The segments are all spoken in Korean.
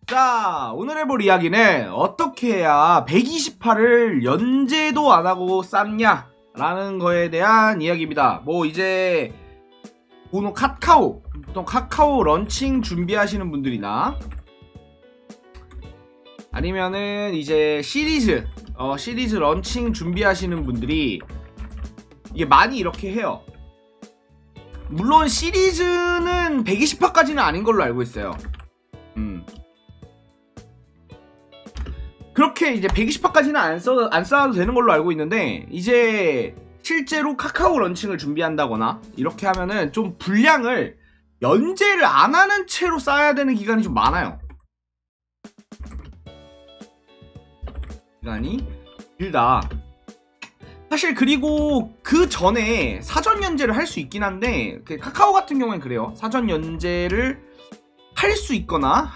자, 오늘 해볼 이야기는 어떻게 해야 128을 연재도 안하고 쌓냐 라는 거에 대한 이야기입니다. 뭐 이제 보통 카카오 런칭 준비하시는 분들이나 아니면은 이제 시리즈 런칭 준비하시는 분들이 이게 많이 이렇게 해요. 물론 시리즈는 120화까지는 아닌 걸로 알고 있어요. 그렇게 이제 120화까지는 안 쌓아도 되는 걸로 알고 있는데, 이제 실제로 카카오 런칭을 준비한다거나 이렇게 하면은 좀 분량을 연재를 안 하는 채로 쌓아야 되는 기간이 좀 많아요. 기간이 길다. 사실 그리고 그 전에 사전 연재를 할 수 있긴 한데, 카카오 같은 경우엔 그래요. 사전 연재를 할 수 있거나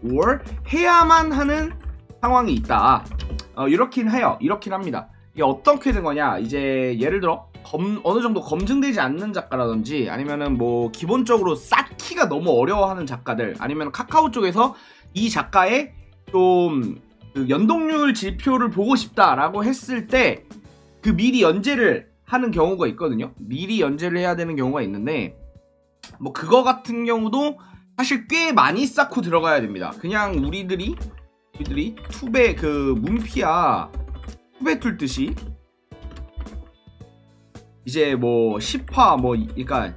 or 해야만 하는 상황이 있다. 이렇긴 해요. 이렇긴 합니다. 이게 어떻게 된 거냐, 이제 예를 들어 어느 정도 검증되지 않는 작가라든지, 아니면은 뭐 기본적으로 쌓기가 너무 어려워하는 작가들, 아니면 카카오 쪽에서 이 작가의 좀 그 연동률 지표를 보고 싶다라고 했을 때 그 미리 연재를 하는 경우가 있거든요. 미리 연재를 해야 되는 경우가 있는데, 뭐 그거 같은 경우도 사실 꽤 많이 쌓고 들어가야 됩니다. 그냥 우리들이 투배 그 문피아 투배 툴듯이 이제 뭐 10화 그러니까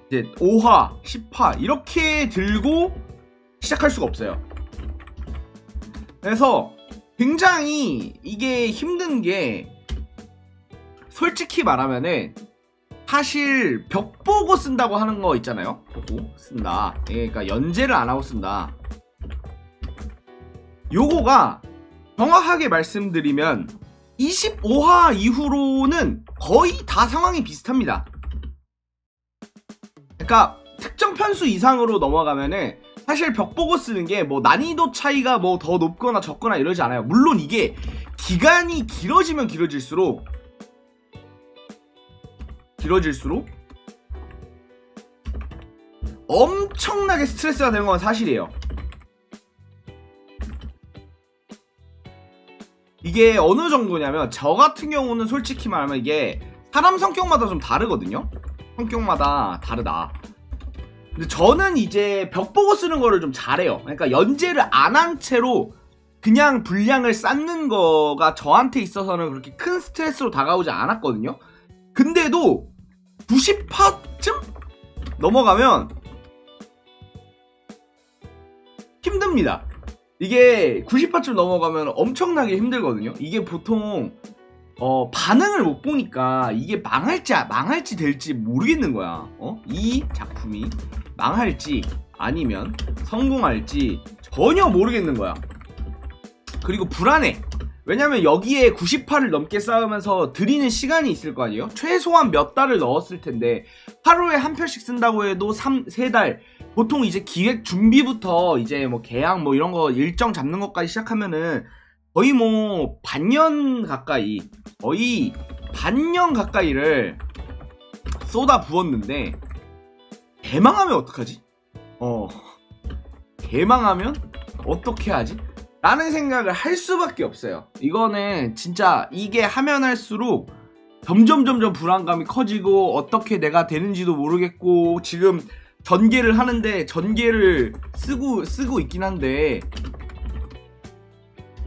이제 5화 10화 이렇게 들고 시작할 수가 없어요. 그래서 굉장히 이게 힘든 게, 솔직히 말하면은 사실 벽 보고 쓴다고 하는 거 있잖아요. 보고 쓴다. 그러니까 연재를 안 하고 쓴다. 요거가 정확하게 말씀드리면 25화 이후로는 거의 다 상황이 비슷합니다. 그러니까 특정 편수 이상으로 넘어가면은 사실 벽 보고 쓰는 게 뭐 난이도 차이가 뭐 더 높거나 적거나 이러지 않아요. 물론 이게 기간이 길어지면 길어질수록 엄청나게 스트레스가 되는 건 사실이에요. 이게 어느 정도냐면, 저 같은 경우는 솔직히 말하면 이게 사람 성격마다 좀 다르거든요. 성격마다 다르다. 근데 저는 이제 벽 보고 쓰는 거를 좀 잘해요. 그러니까 연재를 안 한 채로 그냥 분량을 쌓는 거가 저한테 있어서는 그렇게 큰 스트레스로 다가오지 않았거든요. 근데도 90화쯤 넘어가면 힘듭니다. 이게 90화쯤 넘어가면 엄청나게 힘들거든요. 이게 보통 반응을 못 보니까 이게 망할지 될지 모르겠는 거야. 이 작품이 망할지 아니면 성공할지 전혀 모르겠는 거야. 그리고 불안해. 왜냐면 여기에 90화를 넘게 쌓으면서 들이는 시간이 있을 거 아니에요? 최소한 몇 달을 넣었을 텐데, 하루에 한 편씩 쓴다고 해도 3달. 보통 이제 기획 준비부터 이제 뭐 계약 뭐 이런 거 일정 잡는 것까지 시작하면은 거의 뭐 거의 반년 가까이를 쏟아 부었는데, 개망하면 어떡하지? 개망하면 어떻게 하지? 라는 생각을 할 수밖에 없어요. 이거는 진짜 이게 하면 할수록 점점 불안감이 커지고, 어떻게 내가 되는지도 모르겠고, 지금 전개를 하는데 전개를 쓰고 있긴 한데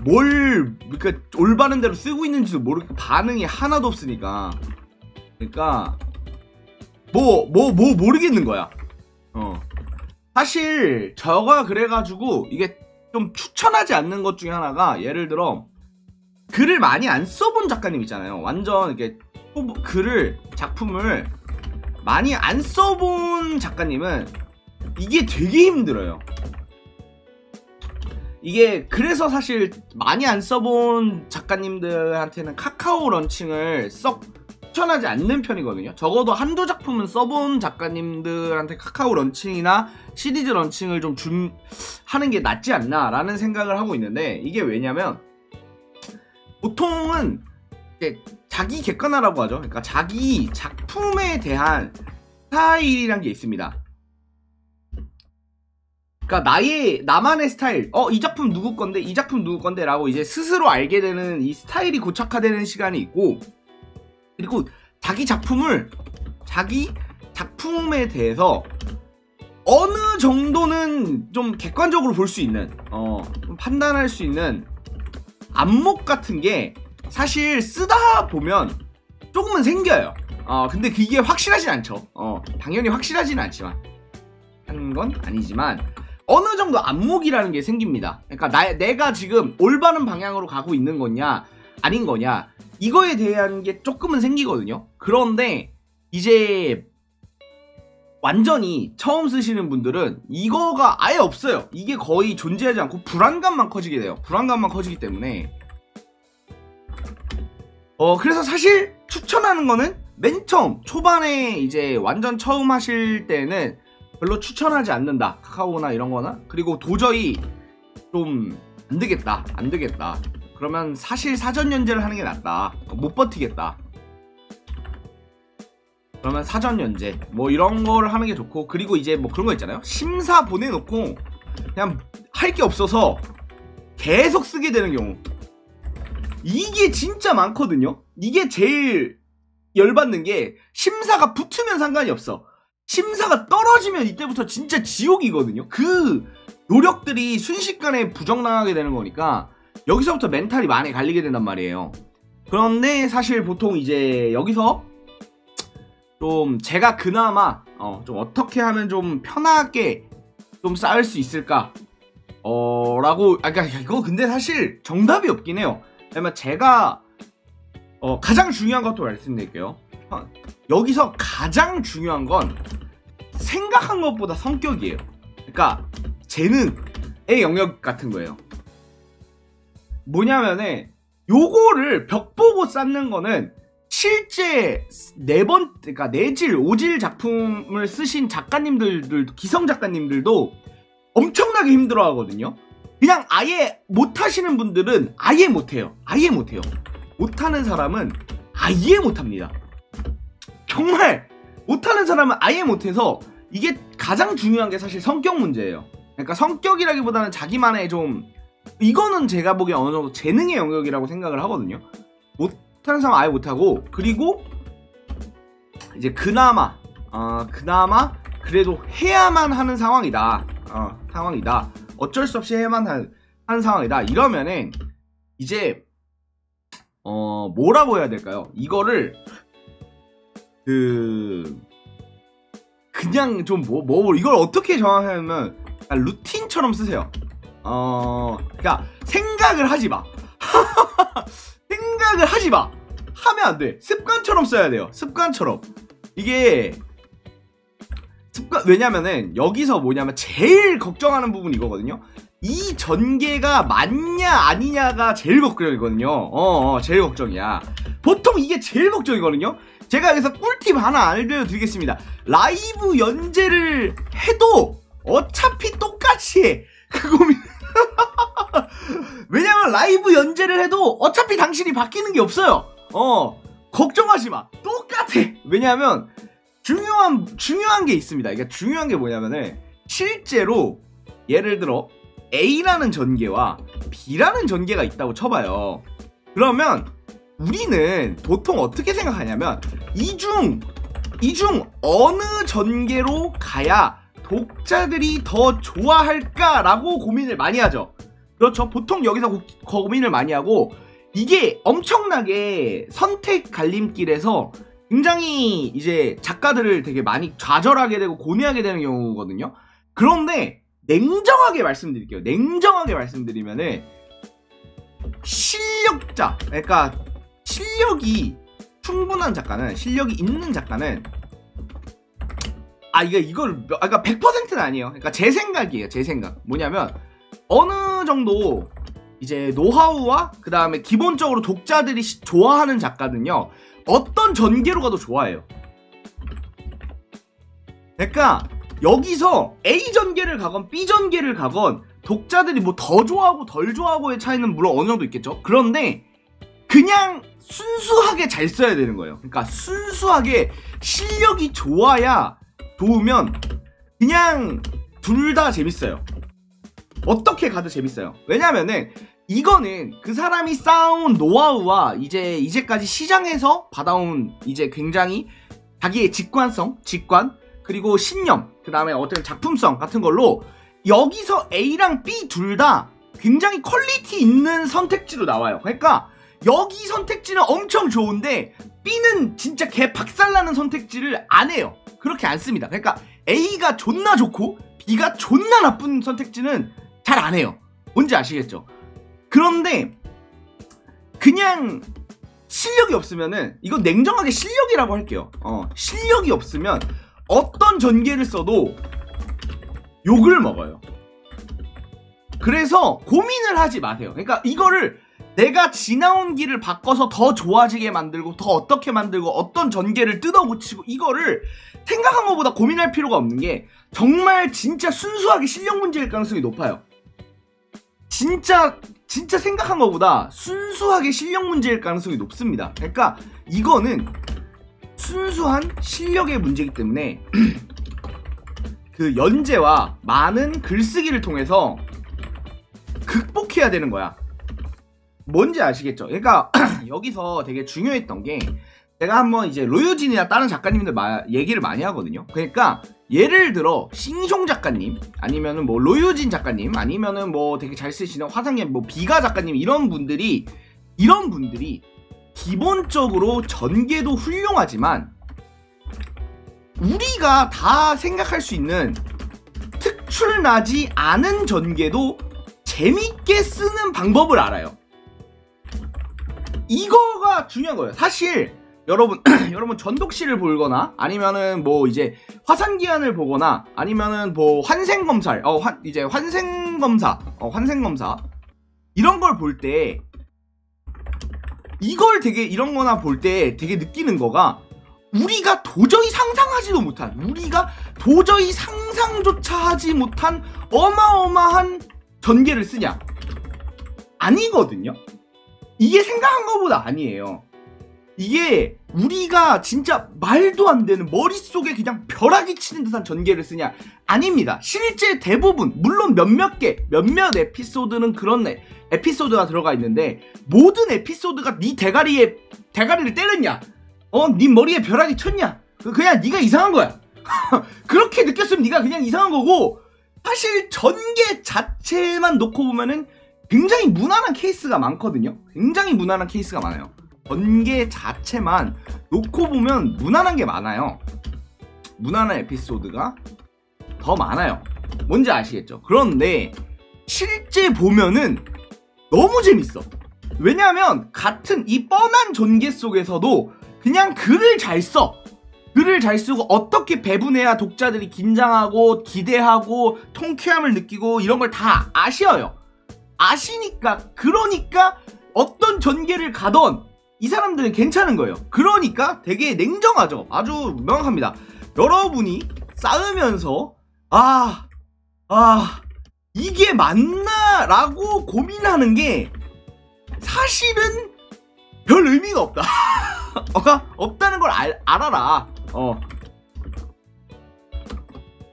그러니까 올바른 대로 쓰고 있는지도 모르겠고 반응이 하나도 없으니까, 그러니까 모르겠는 거야. 사실 저가 그래가지고 이게 좀 추천하지 않는 것 중에 하나가, 예를 들어 글을 많이 안 써본 작가님 있잖아요. 완전 이렇게 작품을 많이 안 써본 작가님은 이게 되게 힘들어요. 이게 그래서 사실 많이 안 써본 작가님들한테는 카카오 런칭을 썩 추천하지 않는 편이거든요. 적어도 한두 작품은 써본 작가님들한테 카카오 런칭이나 시리즈 런칭을 좀 하는 게 낫지 않나 라는 생각을 하고 있는데, 이게 왜냐면 보통은 자기 객관화라고 하죠. 그러니까 자기 작품에 대한 스타일이란 게 있습니다. 그러니까 나만의 스타일, 이 작품 누구 건데, 이 작품 누구 건데 라고 이제 스스로 알게 되는 이 스타일이 고착화되는 시간이 있고, 그리고 자기 작품에 대해서 어느 정도는 좀 객관적으로 볼 수 있는, 좀 판단할 수 있는 안목 같은 게 사실 쓰다 보면 조금은 생겨요. 근데 그게 확실하진 않죠. 당연히 확실하진 않지만, 하는 건 아니지만, 어느 정도 안목이라는 게 생깁니다. 그러니까 내가 지금 올바른 방향으로 가고 있는 거냐, 아닌 거냐, 이거에 대한 게 조금은 생기거든요. 그런데 이제 완전히 처음 쓰시는 분들은 이거가 아예 없어요. 이게 거의 존재하지 않고 불안감만 커지게 돼요. 불안감만 커지기 때문에 그래서 사실 추천하는 거는 맨 처음 초반에 이제 완전 처음 하실 때는 별로 추천하지 않는다. 카카오나 이런 거나. 그리고 도저히 좀 안 되겠다. 그러면 사실 사전 연재를 하는 게 낫다. 못 버티겠다. 그러면 사전 연재 뭐 이런 거를 하는 게 좋고, 그리고 이제 뭐 그런 거 있잖아요. 심사 보내놓고 그냥 할 게 없어서 계속 쓰게 되는 경우, 이게 진짜 많거든요. 이게 제일 열받는 게, 심사가 붙으면 상관이 없어. 심사가 떨어지면 이때부터 진짜 지옥이거든요. 그 노력들이 순식간에 부정당하게 되는 거니까 여기서부터 멘탈이 많이 갈리게 된단 말이에요. 그런데 사실 보통 이제 여기서 좀 제가 그나마 좀 어떻게 하면 좀 편하게 좀 쌓을 수 있을까 라고, 그러니까 이거 근데 사실 정답이 없긴 해요. 왜냐면 제가 가장 중요한 것도 말씀드릴게요. 여기서 가장 중요한 건 생각한 것보다 성격이에요. 그러니까 재능의 영역 같은 거예요. 뭐냐면은 요거를 벽 보고 쌓는 거는 실제 그러니까 4질, 5질 작품을 쓰신 작가님들도, 기성 작가님들도 엄청나게 힘들어 하거든요. 그냥 아예 못하시는 분들은 아예 못해요. 못하는 사람은 아예 못합니다. 정말 못하는 사람은 아예 못해서, 이게 가장 중요한 게 사실 성격 문제예요. 그러니까 성격이라기보다는 자기만의 좀, 이거는 제가 보기엔 어느 정도 재능의 영역이라고 생각을 하거든요. 못하는 사람 아예 못하고, 그리고 이제 그나마 그래도 해야만 하는 상황이다. 어쩔 수 없이 해야만 하는 상황이다. 이러면은 이제 뭐라고 해야 될까요? 이거를 그냥 좀 이걸 어떻게 정하냐면 루틴처럼 쓰세요. 그러니까 생각을 하지 마. 생각을 하지 마. 하면 안 돼. 습관처럼 써야 돼요. 습관처럼. 이게 왜냐면은 여기서 뭐냐면 제일 걱정하는 부분이 이거거든요. 이 전개가 맞냐 아니냐가 제일 걱정이거든요. 제일 걱정이야. 보통 이게 제일 걱정이거든요. 제가 여기서 꿀팁 하나 알려드리겠습니다. 라이브 연재를 해도 어차피 똑같이 해. 그 고민. 왜냐면 라이브 연재를 해도 어차피 당신이 바뀌는 게 없어요. 걱정하지 마. 똑같아. 왜냐면 중요한 게 있습니다. 그러니까 중요한 게 뭐냐면은, 실제로 예를 들어 A라는 전개와 B라는 전개가 있다고 쳐봐요. 그러면 우리는 보통 어떻게 생각하냐면, 이 중 어느 전개로 가야 독자들이 더 좋아할까라고 고민을 많이 하죠. 그렇죠. 보통 여기서 고민을 많이 하고, 이게 엄청나게 선택 갈림길에서 굉장히 이제 작가들을 되게 많이 좌절하게 되고 고뇌하게 되는 경우거든요. 그런데 냉정하게 말씀드릴게요. 냉정하게 말씀드리면은, 실력자, 그러니까 실력이 충분한 작가는, 실력이 있는 작가는, 그러니까 100%는 아니에요. 그러니까 제 생각이에요. 제 생각. 뭐냐면, 어느 정도 이제 노하우와 그 다음에 기본적으로 독자들이 좋아하는 작가는요, 어떤 전개로 가도 좋아해요. 그러니까 여기서 A 전개를 가건 B 전개를 가건 독자들이 뭐 더 좋아하고 덜 좋아하고의 차이는 물론 어느 정도 있겠죠. 그런데 그냥 순수하게 잘 써야 되는 거예요. 그러니까 순수하게 실력이 좋으면 그냥 둘 다 재밌어요. 어떻게 가도 재밌어요. 왜냐면은 이거는 그 사람이 쌓아온 노하우와 이제까지 시장에서 받아온 이제 굉장히 자기의 직관, 그리고 신념, 그 다음에 어떤 작품성 같은 걸로 여기서 A랑 B 둘 다 굉장히 퀄리티 있는 선택지로 나와요. 그러니까 여기 선택지는 엄청 좋은데 B는 진짜 개 박살나는 선택지를 안 해요. 그렇게 안 씁니다. 그러니까 A가 존나 좋고 B가 존나 나쁜 선택지는 잘 안 해요. 뭔지 아시겠죠? 그런데 그냥 실력이 없으면은, 이건 냉정하게 실력이라고 할게요. 실력이 없으면 어떤 전개를 써도 욕을 먹어요. 그래서 고민을 하지 마세요. 그러니까 이거를 내가 지나온 길을 바꿔서 더 좋아지게 만들고, 더 어떻게 만들고, 어떤 전개를 뜯어고치고, 이거를 생각한 것보다 고민할 필요가 없는 게 정말 진짜 순수하게 실력 문제일 가능성이 높아요. 진짜 생각한 것보다 순수하게 실력 문제일 가능성이 높습니다. 그러니까 이거는 순수한 실력의 문제이기 때문에 그 연재와 많은 글쓰기를 통해서 극복해야 되는 거야. 뭔지 아시겠죠? 그러니까 여기서 되게 중요했던 게, 제가 한번 이제 로유진이나 다른 작가님들 얘기를 많이 하거든요. 그러니까 예를 들어 싱숑 작가님, 아니면은 뭐 로유진 작가님, 아니면은 뭐 되게 잘 쓰시는 화상의 뭐 비가 작가님, 이런 분들이 기본적으로 전개도 훌륭하지만 우리가 다 생각할 수 있는 특출나지 않은 전개도 재밌게 쓰는 방법을 알아요. 이거가 중요한 거예요. 사실 여러분 전독시를 보거나, 아니면은 뭐 이제 화산기한을 보거나, 아니면은 뭐 환생검사 이런 걸 볼 때, 이런 거나 볼 때 되게 느끼는 거가, 우리가 도저히 상상조차 하지 못한 어마어마한 전개를 쓰냐? 아니거든요. 이게 생각한 것보다 아니에요. 이게 우리가 진짜 말도 안 되는, 머릿속에 그냥 벼락이 치는 듯한 전개를 쓰냐? 아닙니다. 실제 대부분, 물론 몇몇 에피소드는 그런 에피소드가 들어가 있는데, 모든 에피소드가 네 대가리를 때렸냐? 네 머리에 벼락이 쳤냐? 그냥 네가 이상한 거야. 그렇게 느꼈으면 네가 그냥 이상한 거고, 사실 전개 자체만 놓고 보면은 굉장히 무난한 케이스가 많거든요. 굉장히 무난한 케이스가 많아요. 전개 자체만 놓고 보면 무난한 게 많아요. 무난한 에피소드가 더 많아요. 뭔지 아시겠죠? 그런데 실제 보면은 너무 재밌어. 왜냐하면 같은 이 뻔한 전개 속에서도 그냥 글을 잘 써. 글을 잘 쓰고 어떻게 배분해야 독자들이 긴장하고 기대하고 통쾌함을 느끼고 이런 걸 다 아셔요. 아시니까, 그러니까 어떤 전개를 가던 이 사람들은 괜찮은 거예요. 그러니까 되게 냉정하죠. 아주 명확합니다. 여러분이 쌓으면서 이게 맞나? 라고 고민하는 게 사실은 별 의미가 없다. 없다는 걸 알아라.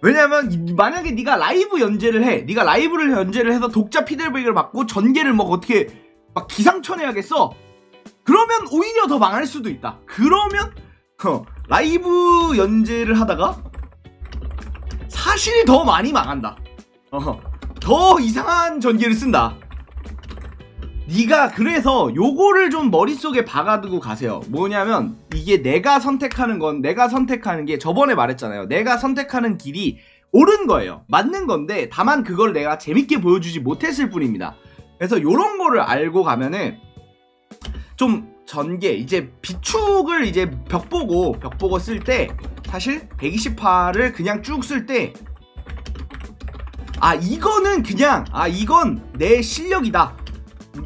왜냐면 만약에 네가 라이브 연재를 해, 네가 라이브를 연재를 해서 독자 피드백을 받고 전개를 막 어떻게 막 기상천외하겠어? 그러면 오히려 더 망할 수도 있다. 그러면 라이브 연재를 하다가 사실 더 많이 망한다. 더 이상한 전개를 쓴다. 네가 그래서 요거를 좀 머릿속에 박아두고 가세요. 뭐냐면 이게 내가 선택하는 게, 저번에 말했잖아요. 내가 선택하는 길이 옳은 거예요. 맞는 건데 다만 그걸 내가 재밌게 보여주지 못했을 뿐입니다. 그래서 요런 거를 알고 가면은 좀 전개, 이제 비축을 이제 벽 보고 쓸 때, 사실 128을 그냥 쭉 쓸 때 이거는 그냥 이건 내 실력이다.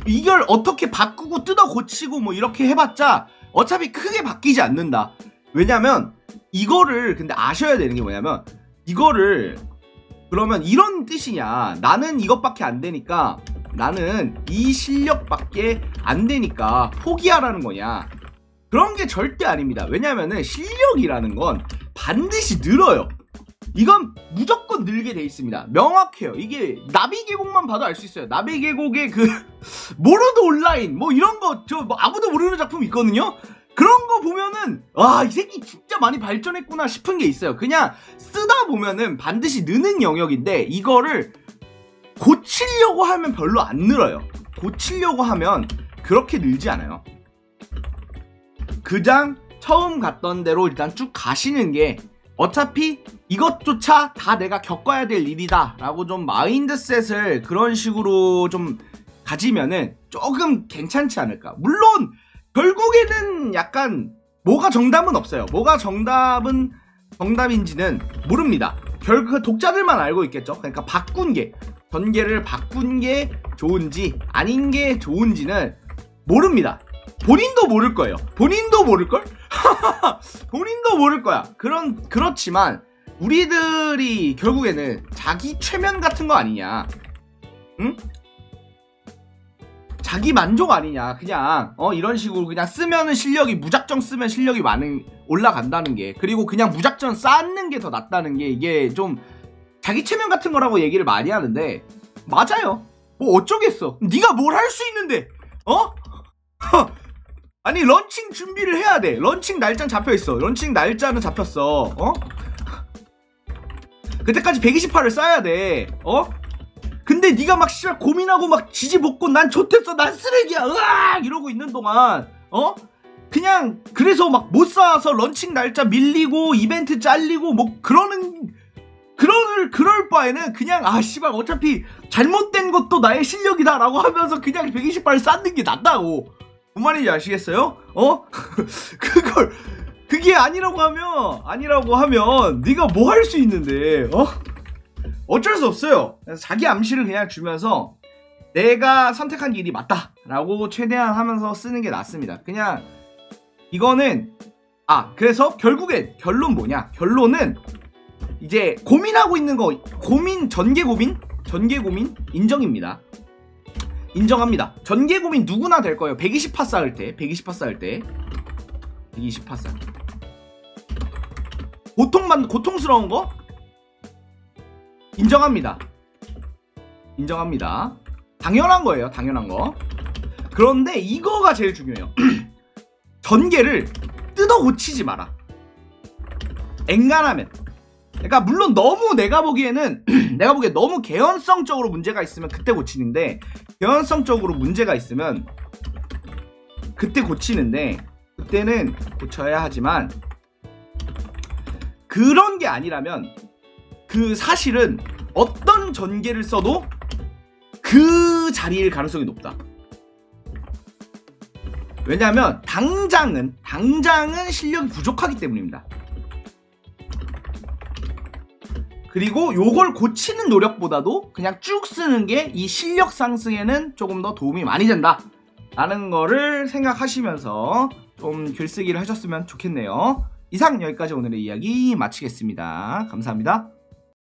이걸 어떻게 바꾸고 뜯어 고치고 뭐 이렇게 해봤자 어차피 크게 바뀌지 않는다. 왜냐면 이거를 근데 아셔야 되는 게 뭐냐면, 이거를 그러면 이런 뜻이냐, 나는 이것밖에 안 되니까, 나는 이 실력밖에 안 되니까 포기하라는 거냐, 그런 게 절대 아닙니다. 왜냐면은 실력이라는 건 반드시 늘어요. 이건 무조건 무조건 늘게 돼 있습니다. 명확해요. 이게 나비 계곡만 봐도 알 수 있어요. 나비 계곡의 그 모르드 온라인 뭐 이런 거 저 뭐 아무도 모르는 작품 있거든요. 그런 거 보면은 이 새끼 진짜 많이 발전했구나 싶은 게 있어요. 그냥 쓰다 보면은 반드시 느는 영역인데 이거를 고치려고 하면 별로 안 늘어요. 고치려고 하면 그렇게 늘지 않아요. 그냥 처음 갔던 대로 일단 쭉 가시는 게 어차피 이것조차 다 내가 겪어야 될 일이다 라고 좀 마인드셋을 그런 식으로 좀 가지면은 조금 괜찮지 않을까. 물론 결국에는 약간 뭐가 정답은 없어요. 뭐가 정답인지는 모릅니다. 결국 독자들만 알고 있겠죠. 그러니까 전개를 바꾼 게 좋은지 아닌 게 좋은지는 모릅니다. 본인도 모를 거예요. 본인도 모를걸? 본인도 모를 거야. 그렇지만 우리들이 결국에는 자기 최면 같은 거 아니냐? 응? 자기 만족 아니냐? 그냥 이런 식으로 그냥 쓰면은 실력이 무작정 쓰면 실력이 올라간다는 게, 그리고 그냥 무작정 쌓는 게 더 낫다는 게, 이게 좀 자기 최면 같은 거라고 얘기를 많이 하는데 맞아요. 뭐 어쩌겠어. 네가 뭘 할 수 있는데 아니 런칭 준비를 해야 돼. 런칭 날짜 잡혀있어. 런칭 날짜는 잡혔어. 그때까지 128을 쌓아야 돼. 근데 네가 막 씨발 고민하고 막 지지볶고 난 좋댔어 난 쓰레기야 으악 이러고 있는 동안 그냥 그래서 막 못 쌓아서 런칭 날짜 밀리고 이벤트 잘리고 뭐 그럴 바에는 그냥 씨발 어차피 잘못된 것도 나의 실력이다 라고 하면서 그냥 128을 쌓는 게 낫다고. 뭔 말인지 아시겠어요? 그게 아니라고 하면 네가 뭐 할 수 있는데 어쩔 수 없어요. 그래서 자기 암시를 그냥 주면서 내가 선택한 길이 맞다 라고 최대한 하면서 쓰는 게 낫습니다. 그냥 이거는 그래서 결국엔 결론 뭐냐? 결론은 이제 고민하고 있는 거 전개 고민 인정입니다. 인정합니다. 전개 고민 누구나 될 거예요. 120파 쌓을 때 120파 쌓을 때 고통스러운 거 인정합니다. 당연한 거예요. 당연한 거. 그런데 이거가 제일 중요해요. 전개를 뜯어 고치지 마라. 엔간하면. 그러니까 물론 너무 내가 보기에 너무 개연성적으로 문제가 있으면 그때 고치는데, 개연성적으로 문제가 있으면 그때 고치는데, 그때는 고쳐야 하지만 그런 게 아니라면 그 사실은 어떤 전개를 써도 그 자리일 가능성이 높다. 왜냐하면 당장은 실력이 부족하기 때문입니다. 그리고 요걸 고치는 노력보다도 그냥 쭉 쓰는 게 이 실력 상승에는 조금 더 도움이 많이 된다 라는 거를 생각하시면서 좀 글쓰기를 하셨으면 좋겠네요. 이상 여기까지 오늘의 이야기 마치겠습니다. 감사합니다.